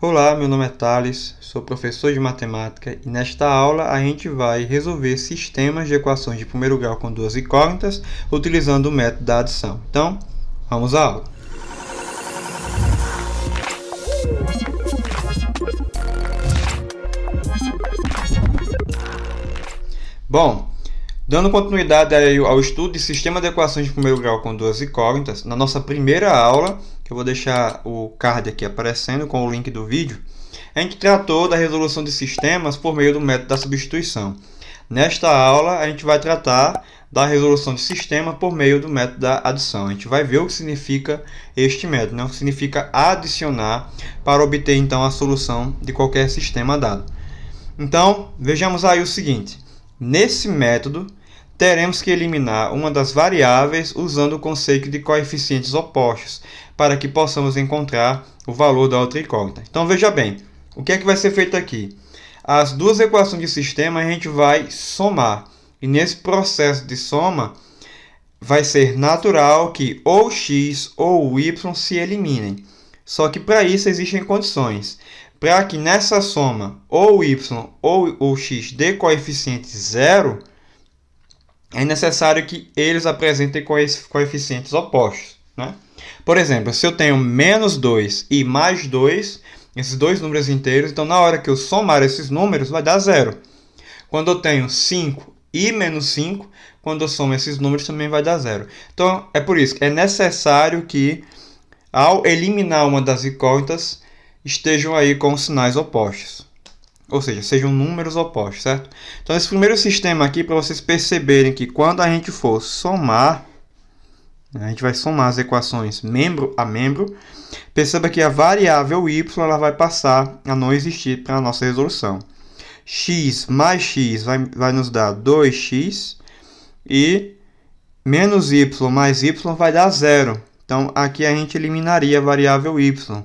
Olá, meu nome é Thales, sou professor de matemática e nesta aula a gente vai resolver sistemas de equações de primeiro grau com duas incógnitas utilizando o método da adição. Então, vamos à aula. Bom, dando continuidade ao estudo de sistema de equações de primeiro grau com duas incógnitas, na nossa primeira aula, que eu vou deixar o card aqui aparecendo com o link do vídeo, a gente tratou da resolução de sistemas por meio do método da substituição. Nesta aula, a gente vai tratar da resolução de sistema por meio do método da adição. A gente vai ver o que significa este método, né? O que significa adicionar para obter então a solução de qualquer sistema dado. Então, vejamos aí o seguinte. Nesse método, teremos que eliminar uma das variáveis usando o conceito de coeficientes opostos, para que possamos encontrar o valor da outra incógnita. Então, veja bem, o que é que vai ser feito aqui? As duas equações de sistema a gente vai somar, e nesse processo de soma, vai ser natural que ou x ou y se eliminem. Só que para isso existem condições. Para que nessa soma ou y ou o x dê coeficiente zero, é necessário que eles apresentem coeficientes opostos, né? Por exemplo, se eu tenho menos 2 e mais 2, esses dois números inteiros, então na hora que eu somar esses números vai dar zero. Quando eu tenho 5 e menos 5, quando eu somo esses números também vai dar zero. Então é por isso que é necessário que, ao eliminar uma das incógnitas, estejam aí com sinais opostos. Ou seja, sejam números opostos, certo? Então, esse primeiro sistema aqui, para vocês perceberem que quando a gente for somar, a gente vai somar as equações membro a membro, perceba que a variável y ela vai passar a não existir para a nossa resolução. X mais x vai nos dar 2x e menos y mais y vai dar zero. Então, aqui a gente eliminaria a variável y,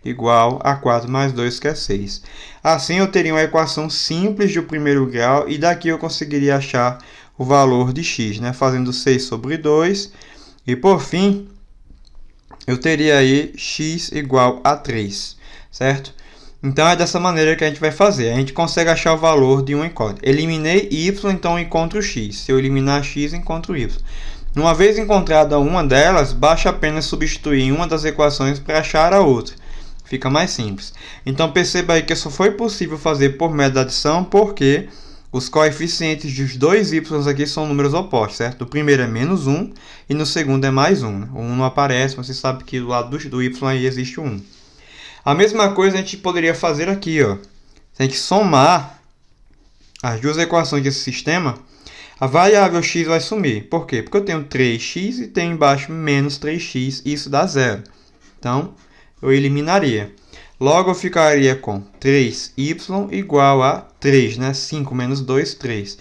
igual a 4 mais 2, que é 6. Assim, eu teria uma equação simples de primeiro grau e daqui eu conseguiria achar o valor de x, né? Fazendo 6 sobre 2. E, por fim, eu teria aí x igual a 3, certo? Então, é dessa maneira que a gente vai fazer. A gente consegue achar o valor de uma incógnita. Eliminei y, então encontro x. Se eu eliminar x, encontro y. Uma vez encontrada uma delas, basta apenas substituir em uma das equações para achar a outra. Fica mais simples. Então, perceba aí que só foi possível fazer por método de adição porque os coeficientes dos dois y aqui são números opostos, certo? O primeiro é menos 1 e no segundo é mais 1. Né? O 1 não aparece, mas você sabe que do lado do y aí existe o 1. A mesma coisa a gente poderia fazer aqui, ó. Se a gente somar as duas equações desse sistema, a variável x vai sumir. Por quê? Porque eu tenho 3x e tenho embaixo menos 3x, e isso dá zero. Então, eu eliminaria. Logo, eu ficaria com 3y igual a 3, né? 5 menos 2, 3.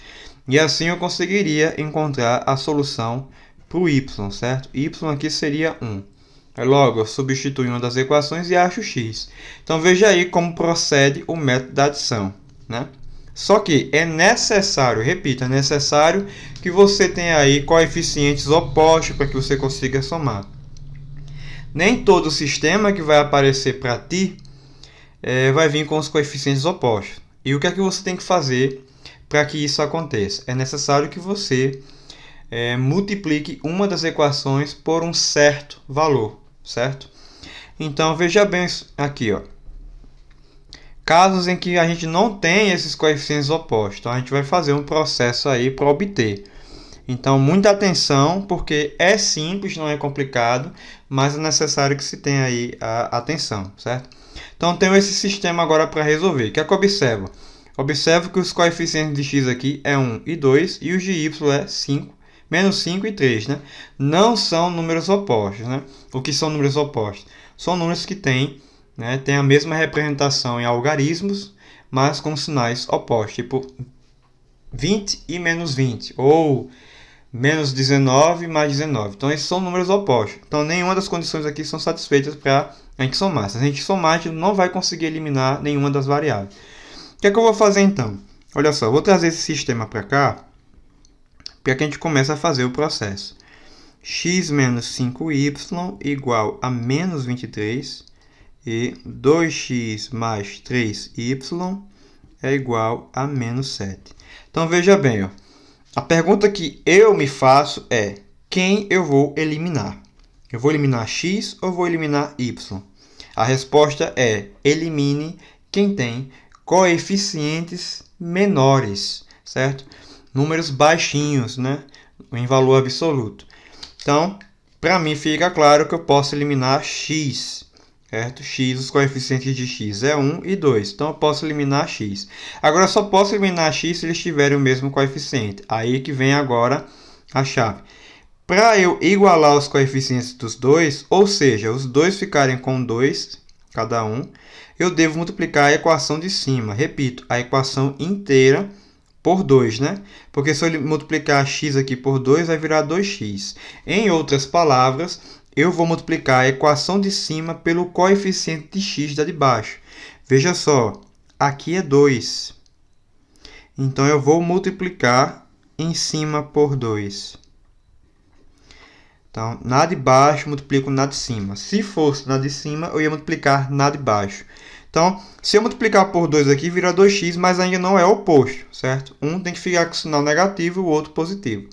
E assim eu conseguiria encontrar a solução para o y, certo? Y aqui seria 1. Logo, eu substituo uma das equações e acho x. Então, veja aí como procede o método da adição, né? Só que é necessário, repito, é necessário que você tenha aí coeficientes opostos para que você consiga somar. Nem todo sistema que vai aparecer para ti vai vir com os coeficientes opostos. E o que é que você tem que fazer para que isso aconteça? É necessário que você multiplique uma das equações por um certo valor, certo? Então, veja bem aqui, ó. Casos em que a gente não tem esses coeficientes opostos, então a gente vai fazer um processo aí para obter. Então, muita atenção, porque é simples, não é complicado, mas é necessário que se tenha aí a atenção, certo? Então, tenho esse sistema agora para resolver. O que é que eu observo? Observo que os coeficientes de x aqui é 1 e 2, e os de y é 5, menos 5 e 3, né? Não são números opostos, né? O que são números opostos? São números que têm a mesma representação em algarismos, mas com sinais opostos, tipo 20 e menos 20, ou menos 19 mais 19. Então, esses são números opostos. Então, nenhuma das condições aqui são satisfeitas para a gente somar. Se a gente somar, a gente não vai conseguir eliminar nenhuma das variáveis. O que é que eu vou fazer, então? Olha só, eu vou trazer esse sistema para cá, para que a gente comece a fazer o processo. X menos 5y igual a menos 23 E 2x mais 3y é igual a menos 7. Então, veja bem, ó. A pergunta que eu me faço é: quem eu vou eliminar? Eu vou eliminar x ou vou eliminar y? A resposta é: elimine quem tem coeficientes menores, certo? Números baixinhos, né? Em valor absoluto. Então, para mim fica claro que eu posso eliminar x, certo? X, os coeficientes de x é 1 e 2. Então, eu posso eliminar x. Agora, eu só posso eliminar x se eles tiverem o mesmo coeficiente. Aí que vem agora a chave. Para eu igualar os coeficientes dos dois, ou seja, os dois ficarem com 2 cada um, eu devo multiplicar a equação de cima. Repito, a equação inteira por 2, né? Porque se eu multiplicar x aqui por 2, vai virar 2x. Em outras palavras, eu vou multiplicar a equação de cima pelo coeficiente de x da de baixo. Veja só, aqui é 2. Então, eu vou multiplicar em cima por 2. Então, na de baixo, multiplico na de cima. Se fosse na de cima, eu ia multiplicar na de baixo. Então, se eu multiplicar por 2 aqui, vira 2x, mas ainda não é o oposto, certo? Um tem que ficar com o sinal negativo e o outro positivo.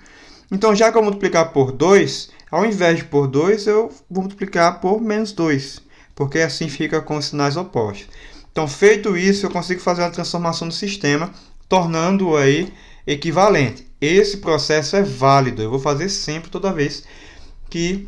Então, já que eu multiplicar por 2, ao invés de por 2, eu vou multiplicar por menos 2, porque assim fica com os sinais opostos. Então, feito isso, eu consigo fazer uma transformação do sistema, tornando-o aí equivalente. Esse processo é válido, eu vou fazer sempre, toda vez que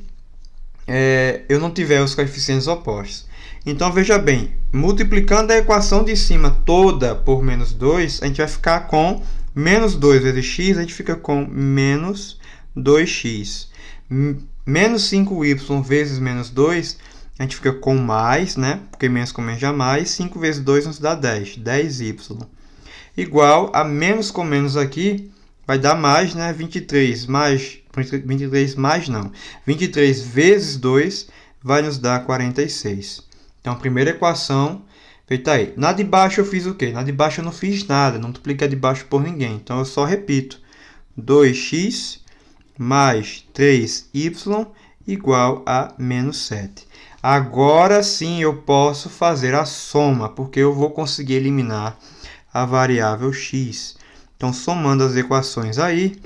eu não tiver os coeficientes opostos. Então, veja bem, multiplicando a equação de cima toda por menos 2, a gente vai ficar com menos 2 vezes x, a gente fica com menos 2x. Menos 5y vezes menos 2, a gente fica com mais, né? Porque menos com menos dá mais. 5 vezes 2 nos dá 10, 10y. Igual a menos com menos aqui, vai dar mais, né? 23 vezes 2 vai nos dar 46. Então, a primeira equação feita aí. Na de baixo eu fiz o quê? Na de baixo eu não fiz nada, não multipliquei de baixo por ninguém. Então, eu só repito. 2x mais 3y igual a menos 7. Agora sim eu posso fazer a soma, porque eu vou conseguir eliminar a variável x. Então, somando as equações aí,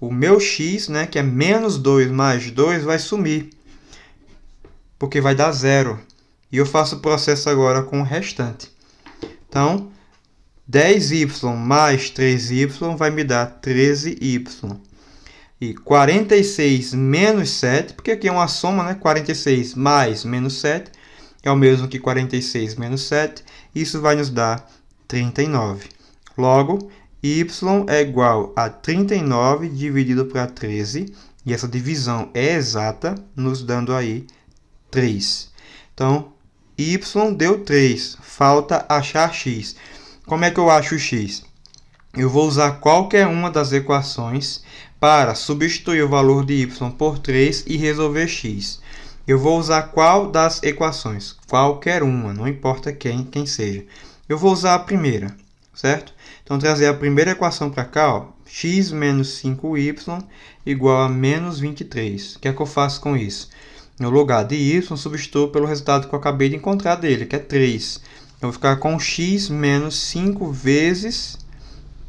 o meu x, né, que é menos 2 mais 2, vai sumir, porque vai dar 0. E eu faço o processo agora com o restante. Então, 10y mais 3y vai me dar 13y. E 46 menos 7, porque aqui é uma soma, né? 46 mais menos 7 é o mesmo que 46 menos 7. Isso vai nos dar 39. Logo, y é igual a 39 dividido para 13. E essa divisão é exata, nos dando aí 3. Então, y deu 3. Falta achar x. Como é que eu acho x? Eu vou usar qualquer uma das equações para substituir o valor de y por 3 e resolver x. Eu vou usar qual das equações? Qualquer uma, não importa quem seja. Eu vou usar a primeira, certo? Então, trazer a primeira equação para cá, ó, x menos 5y igual a menos 23. O que é que eu faço com isso? No lugar de y, substituo pelo resultado que eu acabei de encontrar dele, que é 3. Eu vou ficar com x menos 5 vezes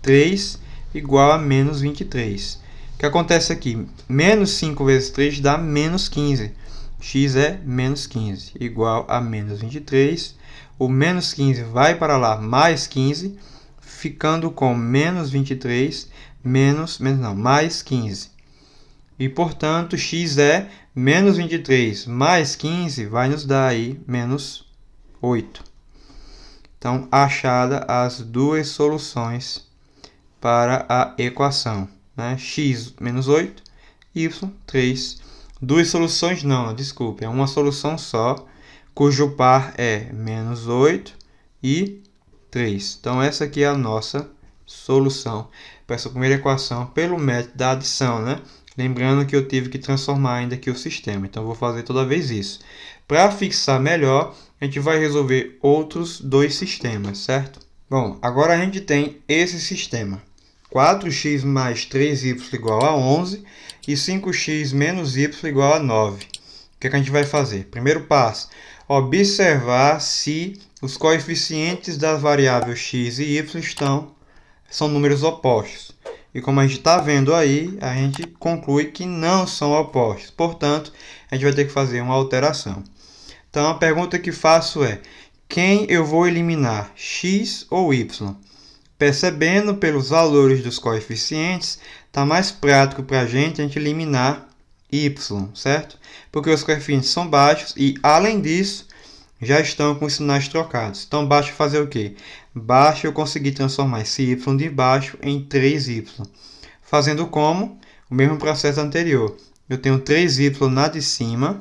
3 igual a menos 23. O que acontece aqui? Menos 5 vezes 3 dá menos 15. X é menos 15, igual a menos 23. O menos 15 vai para lá, mais 15, ficando com menos 23, mais 15. E, portanto, x é menos 23 mais 15 vai nos dar aí menos 8. Então, achada as duas soluções para a equação, né? X menos 8, y 3. Duas soluções não, desculpe, é uma solução só, cujo par é menos 8 e 3. Então, essa aqui é a nossa solução para essa primeira equação pelo método da adição, né? Lembrando que eu tive que transformar ainda aqui o sistema, então eu vou fazer toda vez isso. Para fixar melhor, a gente vai resolver outros dois sistemas, certo? Bom, agora a gente tem esse sistema. 4x mais 3y igual a 11 e 5x menos y igual a 9. O que é que a gente vai fazer? Primeiro passo, observar se os coeficientes das variáveis x e y são números opostos. E como a gente está vendo aí, a gente conclui que não são opostos. Portanto, a gente vai ter que fazer uma alteração. Então, a pergunta que faço é: quem eu vou eliminar, x ou y? Percebendo pelos valores dos coeficientes, está mais prático para a gente eliminar y, certo? Porque os coeficientes são baixos e, além disso, já estão com os sinais trocados. Então, basta fazer o quê? Basta eu conseguir transformar esse y de baixo em 3y. Fazendo como? O mesmo processo anterior. Eu tenho 3y na de cima,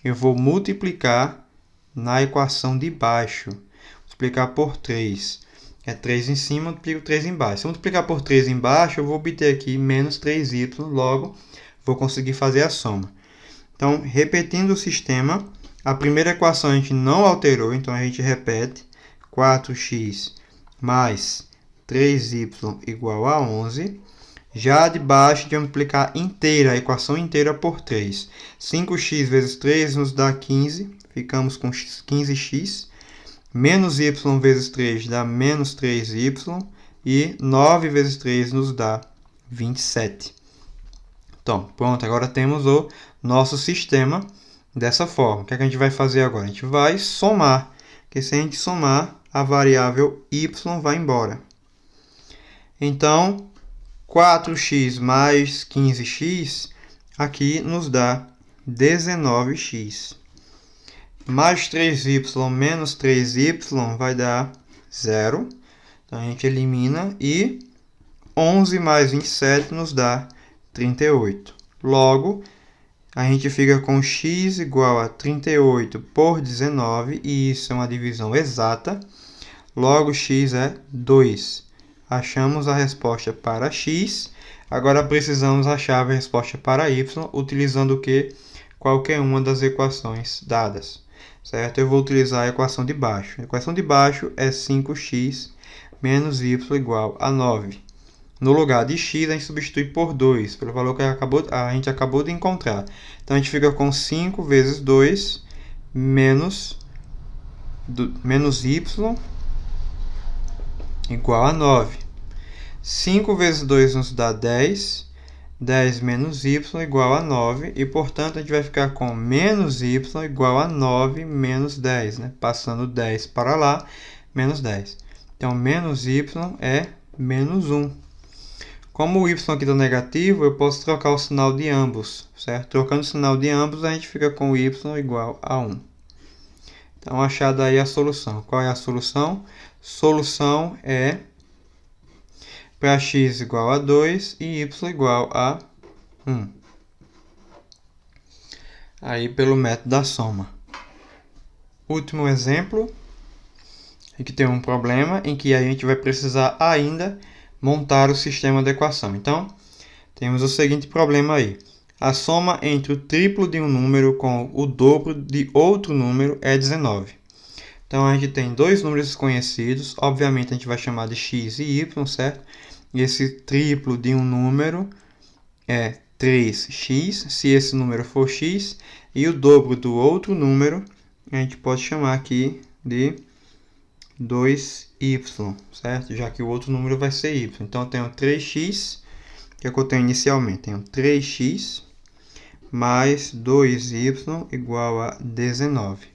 eu vou multiplicar na equação de baixo. Multiplicar por 3. É 3 em cima, multiplico 3 embaixo. Se eu multiplicar por 3 embaixo, eu vou obter aqui menos 3y, logo vou conseguir fazer a soma. Então, repetindo o sistema, a primeira equação a gente não alterou, então a gente repete. 4x mais 3y igual a 11. Já de baixo, a gente vai multiplicar inteira, a equação inteira por 3. 5x vezes 3 nos dá 15, ficamos com 15x. Menos y vezes 3 dá menos 3y. E 9 vezes 3 nos dá 27. Então, pronto, agora temos o nosso sistema dessa forma. O que é que a gente vai fazer agora? A gente vai somar, porque se a gente somar, a variável y vai embora. Então, 4x mais 15x, aqui nos dá 19x. Mais 3y menos 3y vai dar 0. Então, a gente elimina e 11 mais 27 nos dá 38. Logo, a gente fica com x igual a 38 por 19, e isso é uma divisão exata. Logo, x é 2. Achamos a resposta para x. Agora precisamos achar a resposta para y, utilizando o que? Qualquer uma das equações dadas. Certo? Eu vou utilizar a equação de baixo. A equação de baixo é 5x menos y igual a 9. No lugar de x, a gente substitui por 2, pelo valor que a gente acabou de encontrar. Então, a gente fica com 5 vezes 2 menos y igual a 9. 5 vezes 2 nos dá 10. 10 menos y igual a 9. E, portanto, a gente vai ficar com menos y igual a 9 menos 10. Né? Passando 10 para lá, menos 10. Então, menos y é menos 1. Como o y aqui está negativo, eu posso trocar o sinal de ambos, certo? Trocando o sinal de ambos, a gente fica com y igual a 1. Então, achada aí a solução. Qual é a solução? Solução é para x igual a 2 e y igual a 1. Aí, pelo método da soma. Último exemplo. Aqui tem um problema em que a gente vai precisar ainda montar o sistema de equação. Então, temos o seguinte problema aí. A soma entre o triplo de um número com o dobro de outro número é 19. Então, a gente tem dois números desconhecidos. Obviamente, a gente vai chamar de x e y, certo? E esse triplo de um número é 3x, se esse número for x. E o dobro do outro número, a gente pode chamar aqui de 2y, certo? Já que o outro número vai ser y. Então, eu tenho 3x, que é o que eu tenho inicialmente. Tenho 3x mais 2y igual a 19.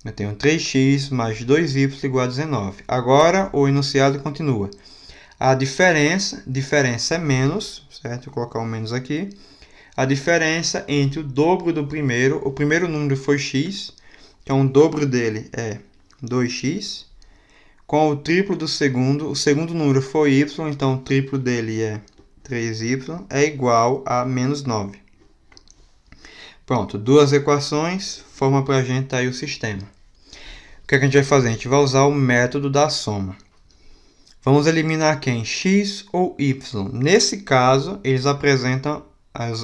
Eu tenho 3x mais 2y igual a 19. Agora, o enunciado continua. A diferença é menos, certo? Vou colocar um menos aqui. A diferença entre o dobro do primeiro, o primeiro número foi x, então o dobro dele é 2x. Com o triplo do segundo, o segundo número foi y, então o triplo dele é 3y, é igual a menos 9. Pronto, duas equações, forma para a gente aí o sistema. O que é que a gente vai fazer? A gente vai usar o método da soma. Vamos eliminar quem? X ou y? Nesse caso, eles apresentam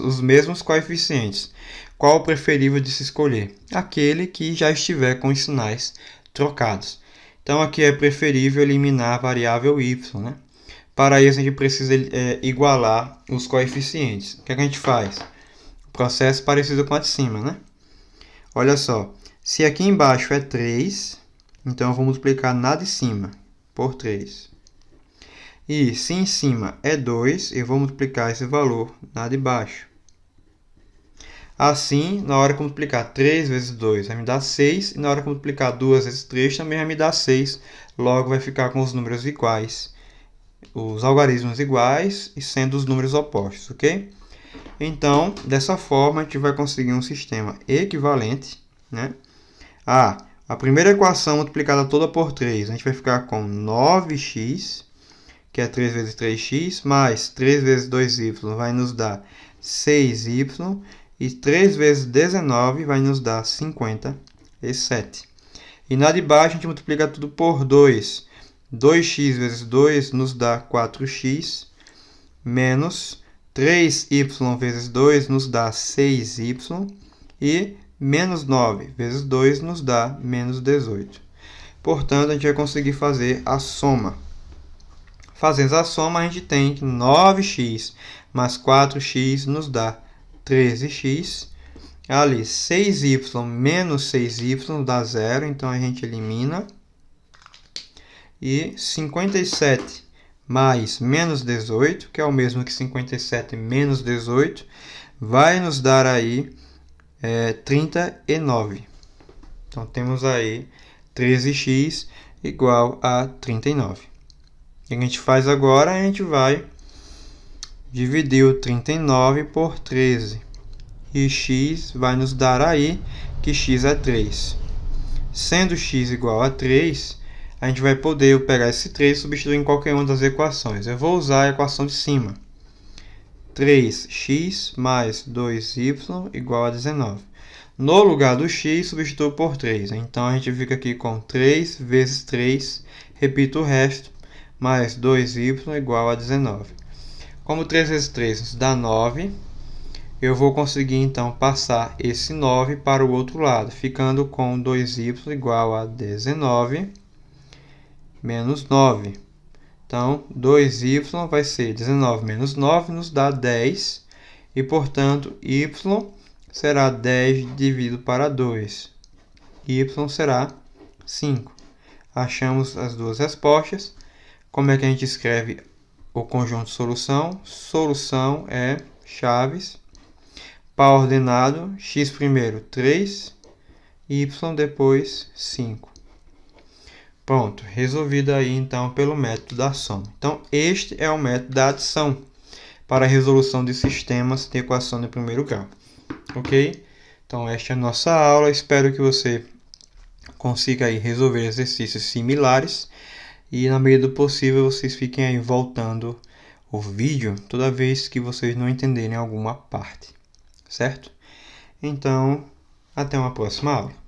os mesmos coeficientes. Qual o preferível de se escolher? Aquele que já estiver com os sinais trocados. Então, aqui é preferível eliminar a variável y, né? Para isso, a gente precisa igualar os coeficientes. O que é que a gente faz? Processo parecido com a de cima, né? Olha só, Se aqui embaixo é 3, então eu vou multiplicar na de cima por 3. E se em cima é 2, eu vou multiplicar esse valor na de baixo. Assim, na hora que eu multiplicar 3 vezes 2 vai me dar 6, e na hora que eu multiplicar 2 vezes 3 também vai me dar 6. Logo, vai ficar com os números iguais, os algarismos iguais e sendo os números opostos, ok? Então, dessa forma, a gente vai conseguir um sistema equivalente, né? A primeira equação multiplicada toda por 3, a gente vai ficar com 9x, que é 3 vezes 3x, mais 3 vezes 2y vai nos dar 6y, e 3 vezes 19 vai nos dar 57. E na de baixo a gente multiplica tudo por 2. 2x vezes 2 nos dá 4x, menos 3y vezes 2 nos dá 6y, e menos 9 vezes 2 nos dá menos 18. Portanto, a gente vai conseguir fazer a soma. Fazendo a soma, a gente tem que 9x mais 4x nos dá 13x. Ali, 6y menos 6y dá 0, então a gente elimina. E 57 mais menos 18, que é o mesmo que 57 menos 18, vai nos dar aí 39. Então, temos aí 13x igual a 39. O que a gente faz agora? A gente vai dividir o 39 por 13. E x vai nos dar aí que x é 3. Sendo x igual a 3, a gente vai poder pegar esse 3 e substituir em qualquer uma das equações. Eu vou usar a equação de cima. 3x mais 2y igual a 19. No lugar do x, substituo por 3. Então, a gente fica aqui com 3 vezes 3, repito o resto, mais 2y igual a 19. Como 3 vezes 3 nos dá 9, eu vou conseguir, então, passar esse 9 para o outro lado, ficando com 2y igual a 19 menos 9. Então, 2y vai ser 19 menos 9, nos dá 10. E, portanto, y será 10 dividido para 2. Y será 5. Achamos as duas respostas. Como é que a gente escreve o conjunto de solução? Solução é chaves. Par ordenado, x primeiro 3, y depois 5. Pronto, resolvido aí então pelo método da soma. Então, este é o método da adição para a resolução de sistemas de equação de primeiro grau. Ok? Então, esta é a nossa aula. Espero que você consiga aí resolver exercícios similares. E, na medida do possível, vocês fiquem aí voltando o vídeo toda vez que vocês não entenderem alguma parte. Certo? Então, até uma próxima aula.